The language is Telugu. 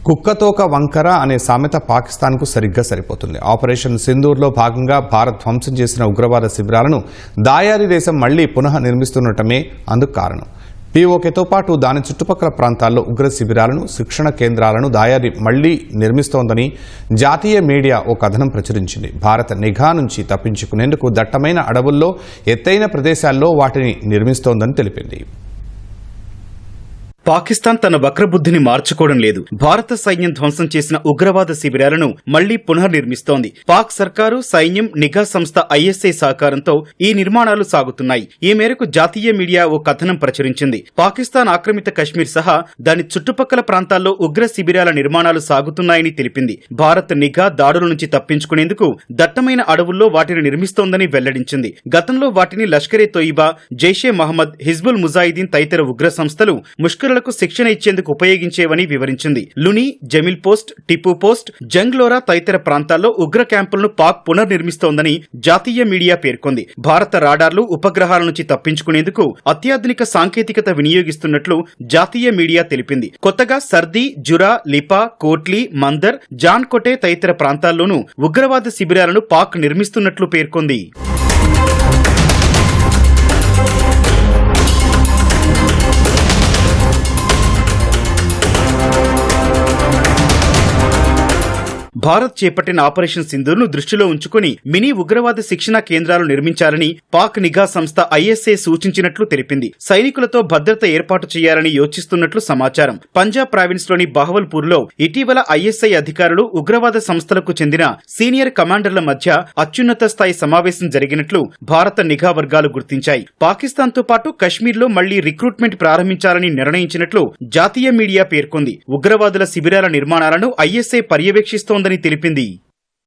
కుక్కతోక వంకర అనే సామెత పాకిస్తాన్కు సరిగ్గా సరిపోతుంది. ఆపరేషన్ సింధూర్లో భాగంగా భారత్ ధ్వంసం చేసిన ఉగ్రవాద శిబిరాలను దాయాది దేశం మళ్లీ పునః నిర్మిస్తుండటమే అందుకు కారణం. పీఓకేతో పాటు దాని చుట్టుపక్కల ప్రాంతాల్లో ఉగ్ర శిబిరాలను, శిక్షణ కేంద్రాలను దాయాది మళ్లీ నిర్మిస్తోందని జాతీయ మీడియా ఓ కథనం ప్రచురించింది. భారత నిఘా నుంచి తప్పించుకునేందుకు దట్టమైన అడవుల్లో, ఎత్తైన ప్రదేశాల్లో వాటిని నిర్మిస్తోందని తెలిపింది. పాకిస్తాన్ తన వక్రబుద్ధిని మార్చుకోవడం లేదు. భారత సైన్యం ధ్వంసం చేసిన ఉగ్రవాద శిబిరాలను మళ్లీ పునర్నిర్మిస్తోంది. పాక్ సర్కారు, సైన్యం, నిఘా సంస్థ ఐఎస్ఐ సహకారంతో ఈ నిర్మాణాలు సాగుతున్నాయి. ఈ మేరకు జాతీయ మీడియా ఓ కథనం ప్రచురించింది. పాకిస్తాన్ ఆక్రమిత కశ్మీర్ సహా దాని చుట్టుపక్కల ప్రాంతాల్లో ఉగ్ర శిబిరాల నిర్మాణాలు సాగుతున్నాయని తెలిపింది. భారత్ నిఘా దాడుల నుంచి తప్పించుకునేందుకు దట్టమైన అడవుల్లో వాటిని నిర్మిస్తోందని వెల్లడించింది. గతంలో వాటిని లష్కరే తోయిబా, జైషే మహమ్మద్, హిజ్బుల్ ముజాహిదీన్ తదితర ఉగ్ర సంస్థలు ముష్కరులకు శిక్షణ ఇచ్చేందుకు ఉపయోగించేవని వివరించింది. లుని, జమిల్ పోస్ట్, టిపు పోస్ట్, జంగ్లోరా తదితర ప్రాంతాల్లో ఉగ్ర క్యాంపులను పాక్ పునర్నిర్మిస్తోందని జాతీయ మీడియా పేర్కొంది. భారత రాడార్లు, ఉపగ్రహాల నుంచి తప్పించుకునేందుకు అత్యాధునిక సాంకేతికత వినియోగిస్తున్నట్లు జాతీయ మీడియా తెలిపింది. కొత్తగా సర్ది, జురా, లిపా, కోట్లీ, మందర్, జాన్ కొటే తదితర ప్రాంతాల్లోనూ ఉగ్రవాద శిబిరాలను పాక్ నిర్మిస్తున్నట్లు పేర్కొంది. భారత్ చేపట్టిన ఆపరేషన్ సింధూర్ను దృష్టిలో ఉంచుకుని మినీ ఉగ్రవాద శిక్షణా కేంద్రాలు నిర్మించాలని పాక్ నిఘా సంస్థ ఐఎస్ఐ సూచించినట్లు తెలిపింది. సైనికులతో భద్రత ఏర్పాటు చేయాలని యోచిస్తున్నట్లు సమాచారం. పంజాబ్ ప్రావిన్స్లోని బహవల్పూర్లో ఇటీవల ఐఎస్ఐ అధికారులు, ఉగ్రవాద సంస్థలకు చెందిన సీనియర్ కమాండర్ల మధ్య అత్యున్నత స్థాయి సమావేశం జరిగినట్లు భారత నిఘా వర్గాలు గుర్తించాయి. పాకిస్తాన్తో పాటు కశ్మీర్లో మళ్లీ రిక్రూట్మెంట్ ప్రారంభించాలని నిర్ణయించినట్లు జాతీయ మీడియా పేర్కొంది. ఉగ్రవాదుల శిబిరాల నిర్మాణాలను ఐఎస్ఐ పర్యవేక్షిస్తోందని తెలిపింది.